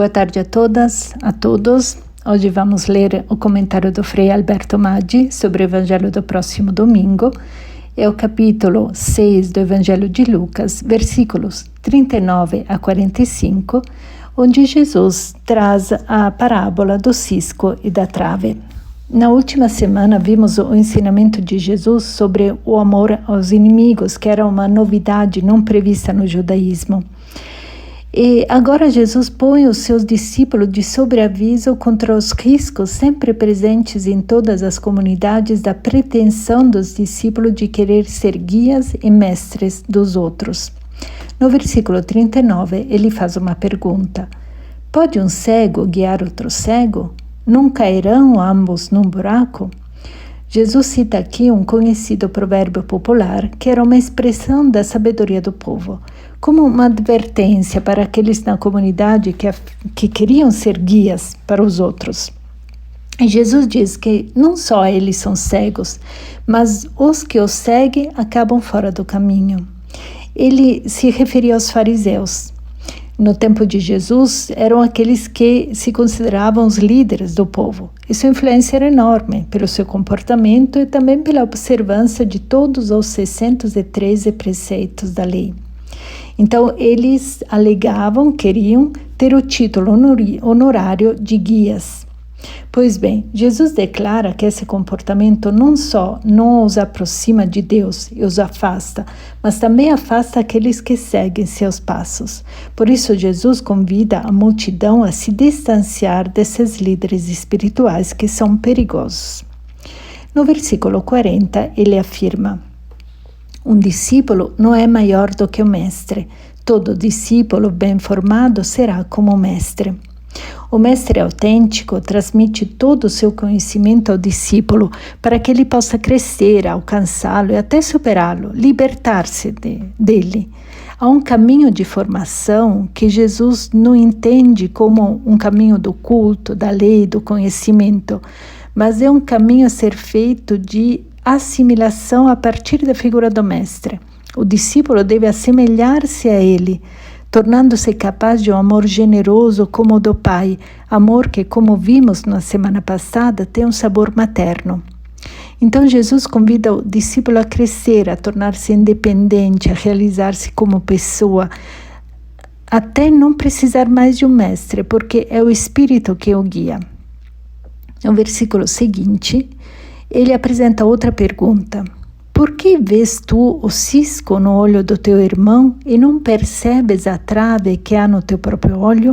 Boa tarde a todas, a todos. Hoje vamos ler o comentário do Frei Alberto Maggi sobre o Evangelho do próximo domingo. É o capítulo 6 do Evangelho de Lucas, versículos 39 a 45, onde Jesus traz a parábola do cisco e da trave. Na última semana vimos o ensinamento de Jesus sobre o amor aos inimigos, que era uma novidade não prevista no judaísmo. E agora Jesus põe os seus discípulos de sobreaviso contra os riscos sempre presentes em todas as comunidades da pretensão dos discípulos de querer ser guias e mestres dos outros. No versículo 39, ele faz uma pergunta: pode um cego guiar outro cego? Não cairão ambos num buraco? Jesus cita aqui um conhecido provérbio popular que era uma expressão da sabedoria do povo, como uma advertência para aqueles na comunidade que queriam ser guias para os outros. E Jesus diz que não só eles são cegos, mas os que os seguem acabam fora do caminho. Ele se referia aos fariseus. No tempo de Jesus, eram aqueles que se consideravam os líderes do povo. E sua influência era enorme pelo seu comportamento e também pela observância de todos os 613 preceitos da lei. Então, eles queriam ter o título honorário de guias. Pois bem, Jesus declara que esse comportamento não só não os aproxima de Deus e os afasta, mas também afasta aqueles que seguem seus passos. Por isso, Jesus convida a multidão a se distanciar desses líderes espirituais que são perigosos. No versículo 40, ele afirma: um discípulo não é maior do que o mestre. Todo discípulo bem formado será como o mestre. O mestre autêntico transmite todo o seu conhecimento ao discípulo para que ele possa crescer, alcançá-lo e até superá-lo, libertar-se dele. Há um caminho de formação que Jesus não entende como um caminho do culto, da lei, do conhecimento, mas é um caminho a ser feito de assimilação a partir da figura do mestre. O discípulo deve assemelhar-se a ele, tornando-se capaz de um amor generoso como o do Pai, amor que, como vimos na semana passada, tem um sabor materno. Então Jesus convida o discípulo a crescer, a tornar-se independente, a realizar-se como pessoa, até não precisar mais de um mestre, porque é o Espírito que o guia. No versículo seguinte, ele apresenta outra pergunta: por que vês tu o cisco no olho do teu irmão e não percebes a trave que há no teu próprio olho?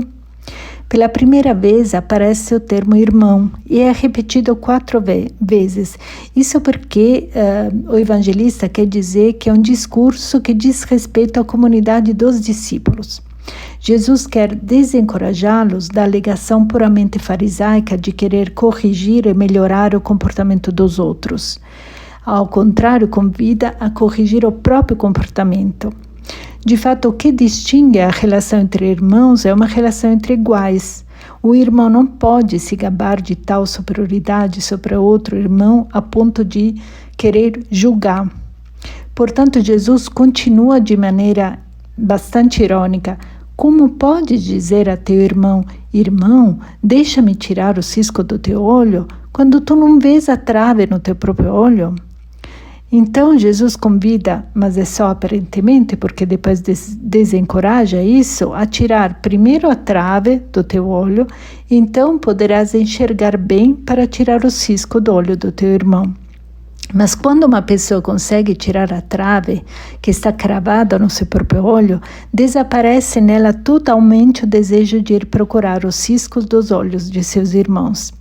Pela primeira vez aparece o termo irmão e é repetido 4 vezes. Isso porque o evangelista quer dizer que é um discurso que diz respeito à comunidade dos discípulos. Jesus quer desencorajá-los da alegação puramente farisaica de querer corrigir e melhorar o comportamento dos outros. Ao contrário, convida a corrigir o próprio comportamento. De fato, o que distingue a relação entre irmãos é uma relação entre iguais. O irmão não pode se gabar de tal superioridade sobre outro irmão a ponto de querer julgar. Portanto, Jesus continua de maneira bastante irônica: como podes dizer a teu irmão: irmão, deixa-me tirar o cisco do teu olho, quando tu não vês a trave no teu próprio olho? Então Jesus convida, mas é só aparentemente, porque depois desencoraja isso, a tirar primeiro a trave do teu olho, então poderás enxergar bem para tirar o cisco do olho do teu irmão. Mas quando uma pessoa consegue tirar a trave que está cravada no seu próprio olho, desaparece nela totalmente o desejo de ir procurar os ciscos dos olhos de seus irmãos.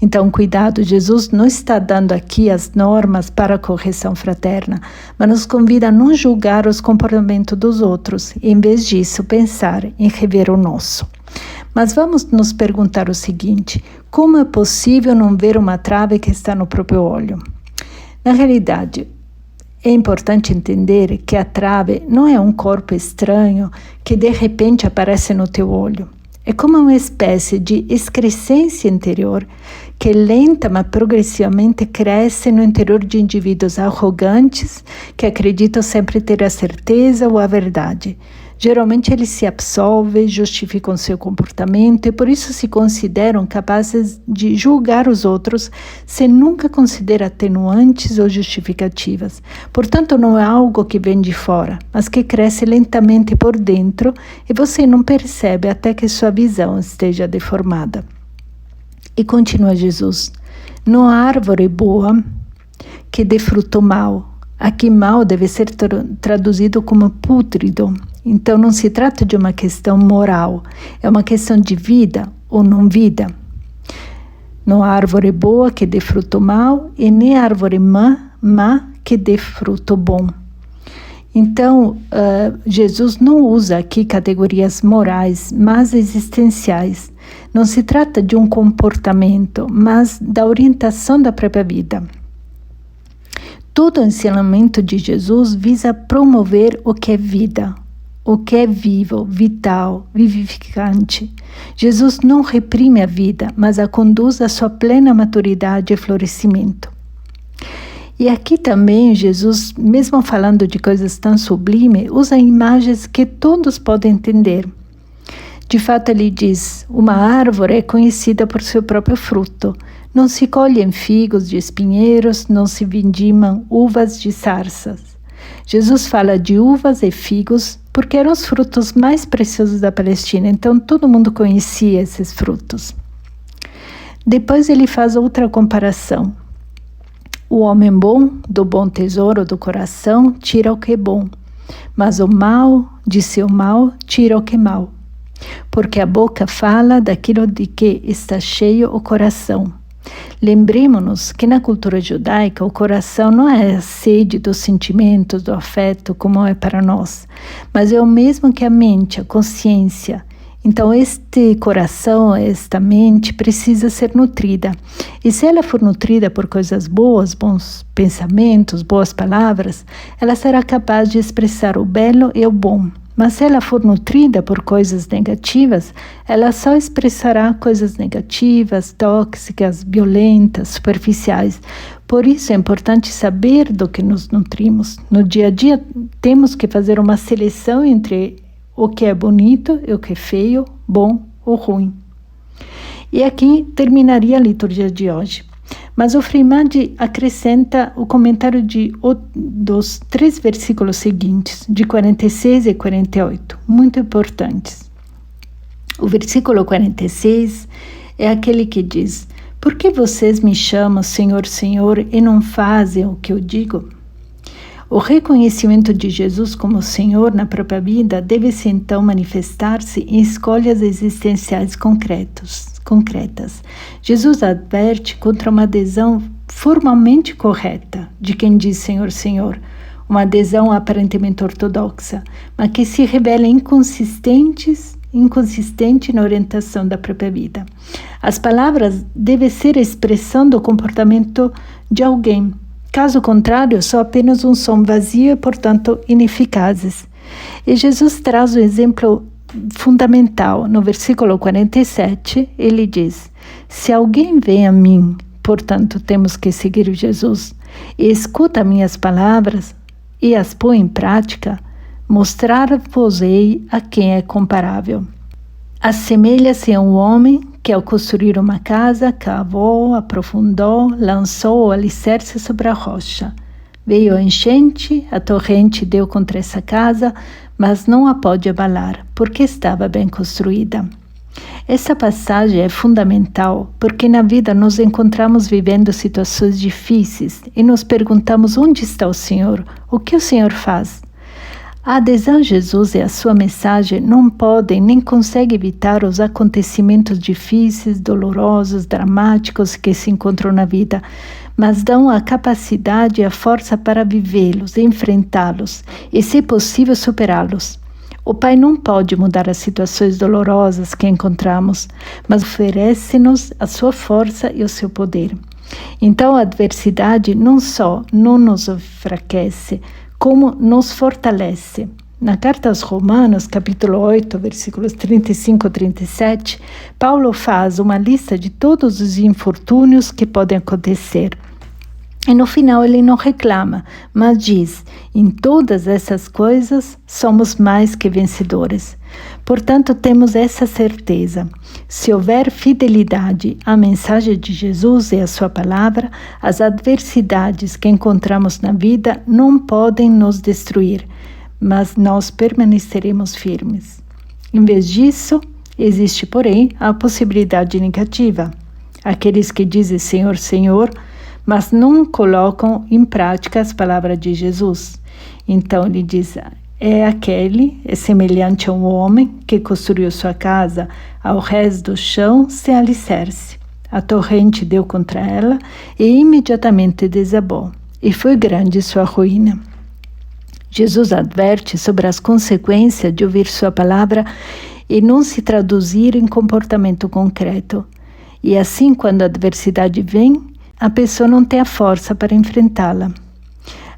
Então, cuidado, Jesus não está dando aqui as normas para a correção fraterna, mas nos convida a não julgar os comportamentos dos outros, e, em vez disso, pensar em rever o nosso. Mas vamos nos perguntar o seguinte: como é possível não ver uma trave que está no próprio olho? Na realidade, é importante entender que a trave não é um corpo estranho que de repente aparece no teu olho. É como uma espécie de excrescência interior que lenta, mas progressivamente cresce no interior de indivíduos arrogantes que acreditam sempre ter a certeza ou a verdade. Geralmente eles se absolvem, justificam seu comportamento e por isso se consideram capazes de julgar os outros sem nunca considerar atenuantes ou justificativas. Portanto, não é algo que vem de fora, mas que cresce lentamente por dentro e você não percebe até que sua visão esteja deformada. E continua Jesus: não há árvore boa que dê fruto mau. Aqui mal deve ser traduzido como pútrido. Então não se trata de uma questão moral, é uma questão de vida ou não vida. Não há árvore boa que dê fruto mau e nem árvore má que dê fruto bom. Então, Jesus não usa aqui categorias morais, mas existenciais. Não se trata de um comportamento, mas da orientação da própria vida. Todo o ensinamento de Jesus visa promover o que é vida, o que é vivo, vital, vivificante. Jesus não reprime a vida, mas a conduz à sua plena maturidade e florescimento. E aqui também Jesus, mesmo falando de coisas tão sublimes, usa imagens que todos podem entender. De fato, ele diz: uma árvore é conhecida por seu próprio fruto. Não se colhem figos de espinheiros, não se vindimam uvas de sarças. Jesus fala de uvas e figos porque eram os frutos mais preciosos da Palestina, então todo mundo conhecia esses frutos. Depois ele faz outra comparação. O homem bom, do bom tesouro do coração, tira o que é bom, mas o mal, de seu mal, tira o que é mal. Porque a boca fala daquilo de que está cheio o coração. Lembremos-nos que na cultura judaica o coração não é a sede dos sentimentos, do afeto, como é para nós, mas é o mesmo que a mente, a consciência. Então este coração, esta mente precisa ser nutrida. E se ela for nutrida por coisas boas, bons pensamentos, boas palavras, ela será capaz de expressar o belo e o bom. Mas se ela for nutrida por coisas negativas, ela só expressará coisas negativas, tóxicas, violentas, superficiais. Por isso é importante saber do que nos nutrimos. No dia a dia, temos que fazer uma seleção entre o que é bonito e o que é feio, bom ou ruim. E aqui terminaria a liturgia de hoje. Mas o Frei Maggi acrescenta o comentário dos 3 versículos seguintes, de 46 e 48, muito importantes. O versículo 46 é aquele que diz: por que vocês me chamam Senhor, Senhor e não fazem o que eu digo? O reconhecimento de Jesus como Senhor na própria vida deve-se então manifestar-se em escolhas existenciais concretas. Jesus adverte contra uma adesão formalmente correta de quem diz Senhor, Senhor, uma adesão aparentemente ortodoxa, mas que se revela inconsistente na orientação da própria vida. As palavras devem ser a expressão do comportamento de alguém. Caso contrário, são apenas um som vazio e, portanto, ineficazes. E Jesus traz um exemplo fundamental. No versículo 47, ele diz: se alguém vem a mim, portanto, temos que seguir Jesus, e escuta minhas palavras e as põe em prática, mostrar-vos-ei a quem é comparável. Assemelha-se a um homem que, ao construir uma casa, cavou, aprofundou, lançou o alicerce sobre a rocha. Veio a enchente, a torrente deu contra essa casa, mas não a pôde abalar, porque estava bem construída. Essa passagem é fundamental, porque na vida nos encontramos vivendo situações difíceis e nos perguntamos onde está o Senhor, o que o Senhor faz. A adesão a Jesus e a sua mensagem não podem nem conseguem evitar os acontecimentos difíceis, dolorosos, dramáticos que se encontram na vida, mas dão a capacidade e a força para vivê-los, enfrentá-los e, se possível, superá-los. O Pai não pode mudar as situações dolorosas que encontramos, mas oferece-nos a sua força e o seu poder. Então, a adversidade não só não nos enfraquece, como nos fortalece. Na carta aos Romanos, capítulo 8, versículos 35 e 37, Paulo faz uma lista de todos os infortúnios que podem acontecer. E no final ele não reclama, mas diz: em todas essas coisas somos mais que vencedores. Portanto, temos essa certeza. Se houver fidelidade à mensagem de Jesus e à sua palavra, as adversidades que encontramos na vida não podem nos destruir, mas nós permaneceremos firmes. Em vez disso, existe, porém, a possibilidade negativa. Aqueles que dizem Senhor, Senhor, mas não colocam em prática as palavras de Jesus. Então ele diz: é semelhante a um homem que construiu sua casa ao rés do chão sem alicerce. A torrente deu contra ela e imediatamente desabou, e foi grande sua ruína. Jesus adverte sobre as consequências de ouvir sua palavra e não se traduzir em comportamento concreto. E assim, quando a adversidade vem, a pessoa não tem a força para enfrentá-la.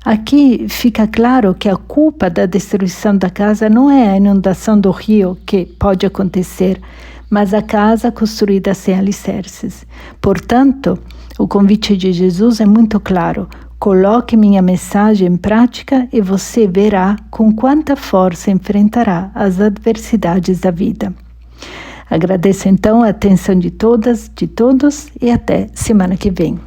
Aqui fica claro que a culpa da destruição da casa não é a inundação do rio, que pode acontecer, mas a casa construída sem alicerces. Portanto, o convite de Jesus é muito claro: coloque minha mensagem em prática e você verá com quanta força enfrentará as adversidades da vida. Agradeço então a atenção de todas, de todos, e até semana que vem.